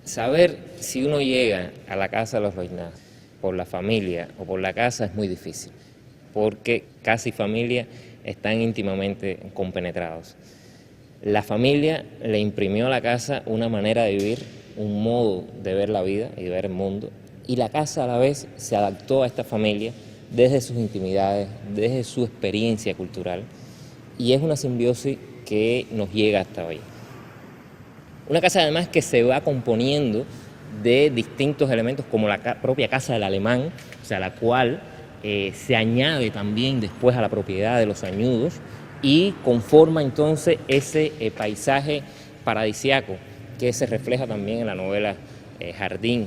Saber si uno llega a la casa de los Roldán por la familia o por la casa es muy difícil, porque casa y familia están íntimamente compenetrados. La familia le imprimió a la casa una manera de vivir, un modo de ver la vida y de ver el mundo, y la casa a la vez se adaptó a esta familia desde sus intimidades, desde su experiencia cultural, y es una simbiosis que nos llega hasta hoy. Una casa además que se va componiendo de distintos elementos como la propia casa del alemán, o sea, la cual se añade también después a la propiedad de los Añudos y conforma entonces ese paisaje paradisiaco que se refleja también en la novela Jardín.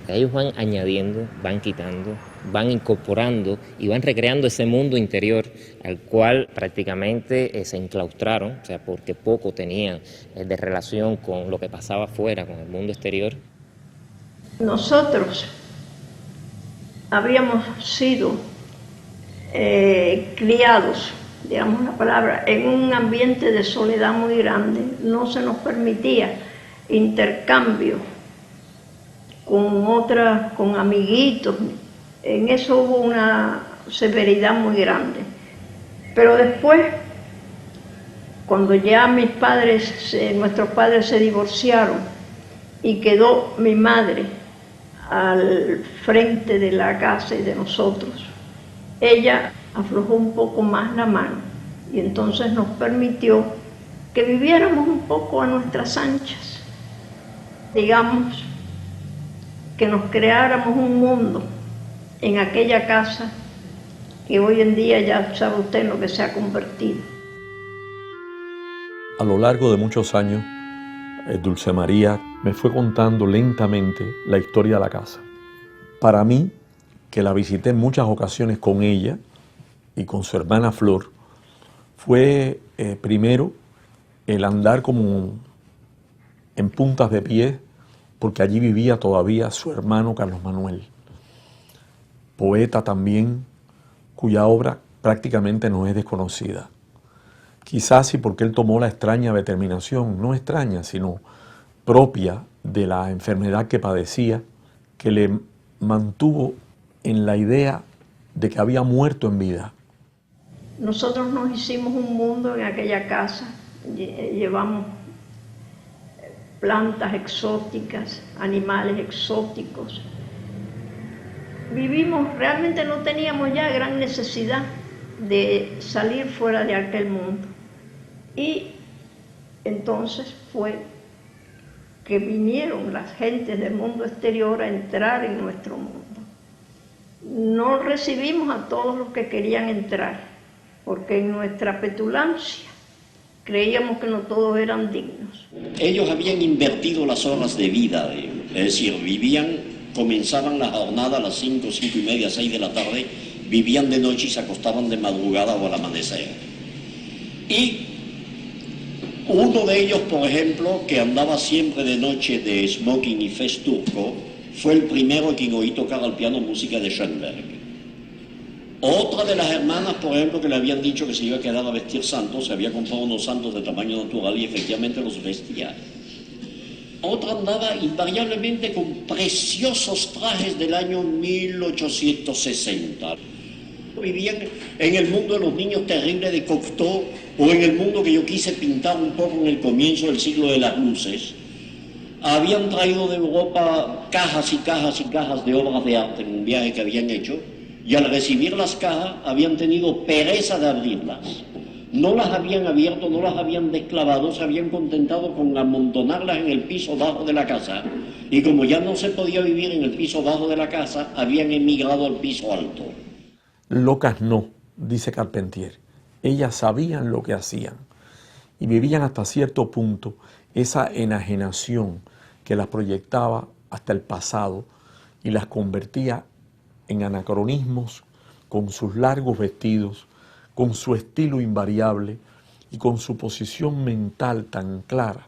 Ellos van añadiendo, van quitando, van incorporando y van recreando ese mundo interior al cual prácticamente se enclaustraron, o sea, porque poco tenían de relación con lo que pasaba afuera, con el mundo exterior. Nosotros habíamos sido criados, digamos la palabra, en un ambiente de soledad muy grande. No se nos permitía intercambio con amiguitos. En eso hubo una severidad muy grande. Pero después, cuando ya nuestros padres se divorciaron y quedó mi madre al frente de la casa y de nosotros, ella aflojó un poco más la mano y entonces nos permitió que viviéramos un poco a nuestras anchas, digamos, que nos creáramos un mundo en aquella casa que hoy en día ya sabe usted en lo que se ha convertido. A lo largo de muchos años, Dulce María me fue contando lentamente la historia de la casa. Para mí, que la visité en muchas ocasiones con ella y con su hermana Flor, fue primero el andar como en puntas de pie, porque allí vivía todavía su hermano Carlos Manuel, poeta también, cuya obra prácticamente no es desconocida. Quizás y porque él tomó la extraña determinación, no extraña, sino propia de la enfermedad que padecía, que le mantuvo en la idea de que había muerto en vida. Nosotros nos hicimos un mundo en aquella casa, llevamos plantas exóticas, animales exóticos. Vivimos, realmente no teníamos ya gran necesidad de salir fuera de aquel mundo. Y entonces fue que vinieron las gentes del mundo exterior a entrar en nuestro mundo. No recibimos a todos los que querían entrar, porque en nuestra petulancia creíamos que no todos eran dignos. Ellos habían invertido las horas de vida, es decir, comenzaban la jornada a las 5, 5 y media, 6 de la tarde, vivían de noche y se acostaban de madrugada o al amanecer. Y uno de ellos, por ejemplo, que andaba siempre de noche de smoking y fez turco, fue el primero quien oí tocar al piano música de Schoenberg. Otra de las hermanas, por ejemplo, que le habían dicho que se iba a quedar a vestir santos, se había comprado unos santos de tamaño natural y efectivamente los vestía. Otra andaba invariablemente con preciosos trajes del año 1860. Vivían en el mundo de los niños terribles de Cocteau o en el mundo que yo quise pintar un poco en el comienzo del siglo de las luces. Habían traído de Europa cajas y cajas y cajas de obras de arte en un viaje que habían hecho. Y al recibir las cajas habían tenido pereza de abrirlas. No las habían abierto, no las habían desclavado, se habían contentado con amontonarlas en el piso bajo de la casa. Y como ya no se podía vivir en el piso bajo de la casa, habían emigrado al piso alto. Locas no, dice Carpentier. Ellas sabían lo que hacían y vivían hasta cierto punto esa enajenación que las proyectaba hasta el pasado y las convertía en anacronismos, con sus largos vestidos, con su estilo invariable y con su posición mental tan clara,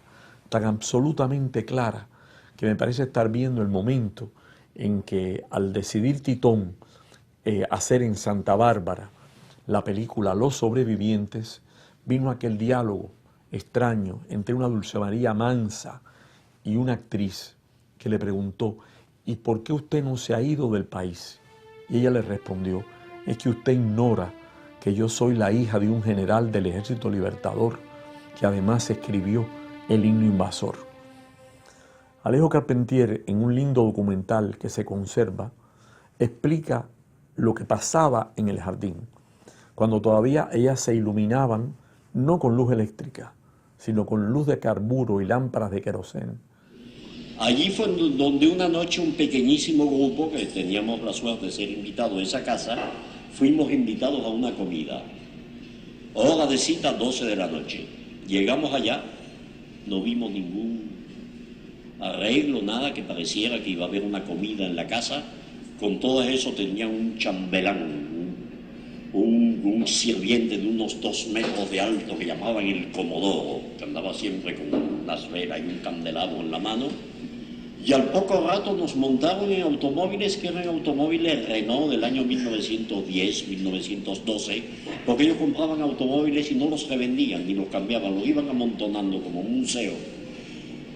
tan absolutamente clara, que me parece estar viendo el momento en que al decidir Titón hacer en Santa Bárbara la película Los Sobrevivientes, vino aquel diálogo extraño entre una Dulce María mansa y una actriz que le preguntó, ¿y por qué usted no se ha ido del país? Y ella le respondió, es que usted ignora que yo soy la hija de un general del Ejército Libertador, que además escribió el himno invasor. Alejo Carpentier, en un lindo documental que se conserva, explica lo que pasaba en el jardín, cuando todavía ellas se iluminaban no con luz eléctrica, sino con luz de carburo y lámparas de queroseno. Allí fue donde una noche un pequeñísimo grupo, que teníamos la suerte de ser invitados a esa casa, fuimos invitados a una comida. Hora de cita, 12 de la noche. Llegamos allá, no vimos ningún arreglo, nada que pareciera que iba a haber una comida en la casa. Con todo eso tenían un chambelán, un sirviente de unos 2 metros de alto que llamaban el Comodoro, que andaba siempre con unas velas y un candelabro en la mano. Y al poco rato nos montaron en automóviles que eran automóviles Renault del año 1910, 1912, porque ellos compraban automóviles y no los revendían ni los cambiaban, los iban amontonando como un museo.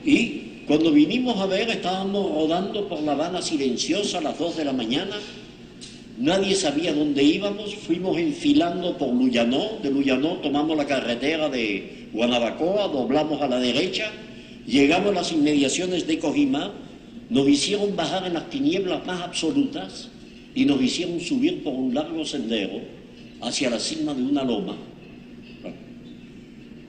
Y cuando vinimos a ver, estábamos rodando por La Habana silenciosa a las 2 de la mañana, nadie sabía dónde íbamos, fuimos enfilando por Luyanó, de Luyanó tomamos la carretera de Guanabacoa, doblamos a la derecha, llegamos a las inmediaciones de Cojimá, nos hicieron bajar en las tinieblas más absolutas y nos hicieron subir por un largo sendero hacia la cima de una loma,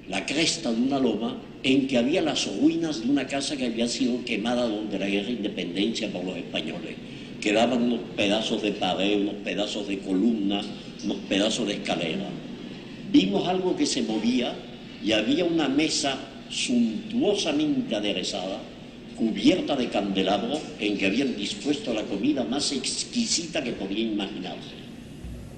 la cresta de una loma, en que había las ruinas de una casa que había sido quemada durante la guerra de independencia por los españoles. Quedaban unos pedazos de pared, unos pedazos de columna, unos pedazos de escalera. Vimos algo que se movía y había una mesa suntuosamente aderezada, cubierta de candelabros, en que habían dispuesto la comida más exquisita que podía imaginarse.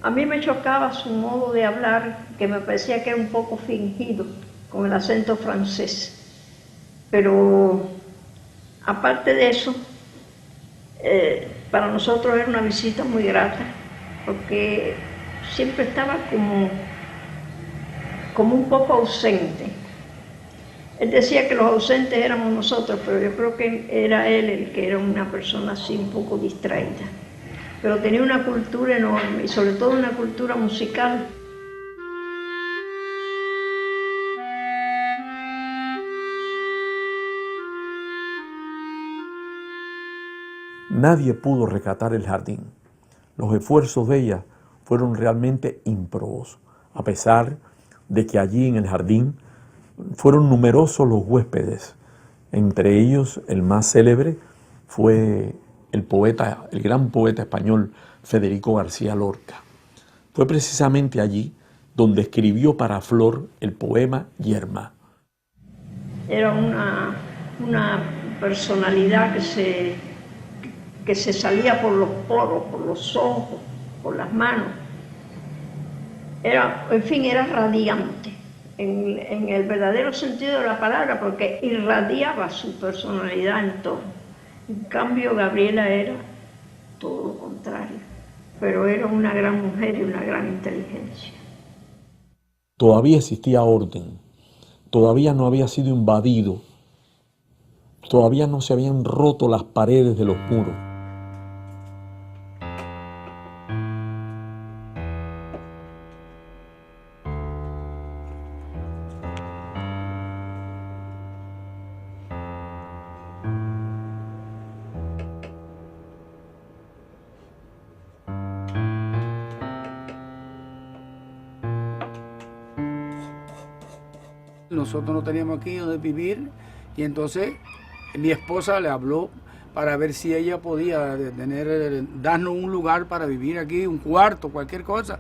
A mí me chocaba su modo de hablar, que me parecía que era un poco fingido, con el acento francés. Pero aparte de eso, para nosotros era una visita muy grata, porque siempre estaba como un poco ausente. Él decía que los ausentes éramos nosotros, pero yo creo que era él el que era una persona así un poco distraída. Pero tenía una cultura enorme y sobre todo una cultura musical. Nadie pudo rescatar el jardín. Los esfuerzos de ella fueron realmente ímprobos, a pesar de que allí en el jardín fueron numerosos los huéspedes. Entre ellos, el más célebre fue el gran poeta español Federico García Lorca. Fue precisamente allí donde escribió para Flor el poema Yerma. Era una personalidad que se salía por los poros, por los ojos, por las manos. Era radiante, en el verdadero sentido de la palabra, porque irradiaba su personalidad en todo. En cambio, Gabriela era todo lo contrario, pero era una gran mujer y una gran inteligencia. Todavía existía orden, todavía no había sido invadido, todavía no se habían roto las paredes de los muros. Nosotros no teníamos aquí donde vivir y entonces mi esposa le habló para ver si ella podía darnos un lugar para vivir aquí, un cuarto, cualquier cosa.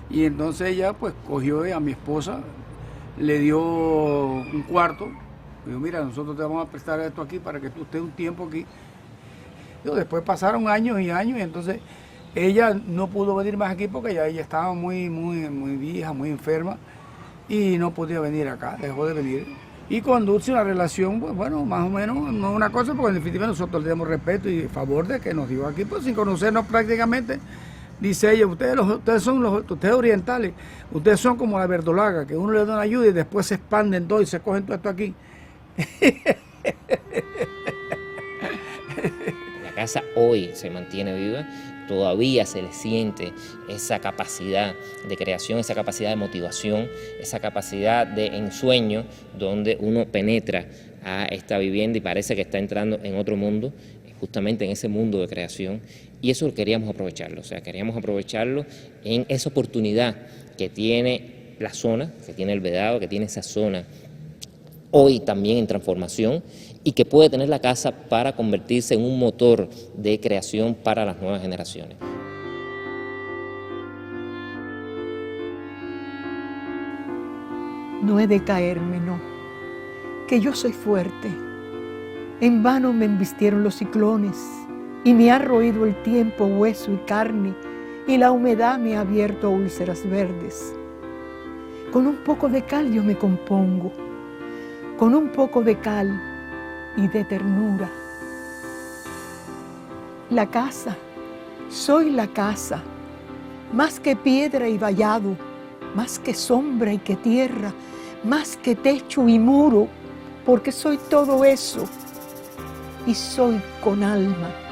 Y entonces ella pues cogió a mi esposa, le dio un cuarto, dijo, mira, nosotros te vamos a prestar esto aquí para que tú estés un tiempo aquí. Después pasaron años y años y entonces ella no pudo venir más aquí porque ya ella estaba muy vieja, muy enferma. Y no podía venir acá, dejó de venir. Y conduce una relación, pues bueno, más o menos, no una cosa, porque en definitiva nosotros le damos respeto y favor de que nos dio aquí, pues sin conocernos prácticamente. Dice ella, ustedes orientales, ustedes son como la verdolaga, que uno le da una ayuda y después se expanden todo y se cogen todo esto aquí. casa hoy se mantiene viva, todavía se le siente esa capacidad de creación, esa capacidad de motivación, esa capacidad de ensueño, donde uno penetra a esta vivienda y parece que está entrando en otro mundo, justamente en ese mundo de creación, y eso queríamos aprovecharlo, o sea, queríamos aprovecharlo en esa oportunidad que tiene la zona, que tiene el Vedado, que tiene esa zona hoy también en transformación, y que puede tener la casa para convertirse en un motor de creación para las nuevas generaciones. No he de caerme, no, que yo soy fuerte. En vano me embistieron los ciclones, y me ha roído el tiempo hueso y carne, y la humedad me ha abierto úlceras verdes. Con un poco de cal yo me compongo, con un poco de cal y de ternura. La casa, soy la casa, más que piedra y vallado, más que sombra y que tierra, más que techo y muro, porque soy todo eso y soy con alma.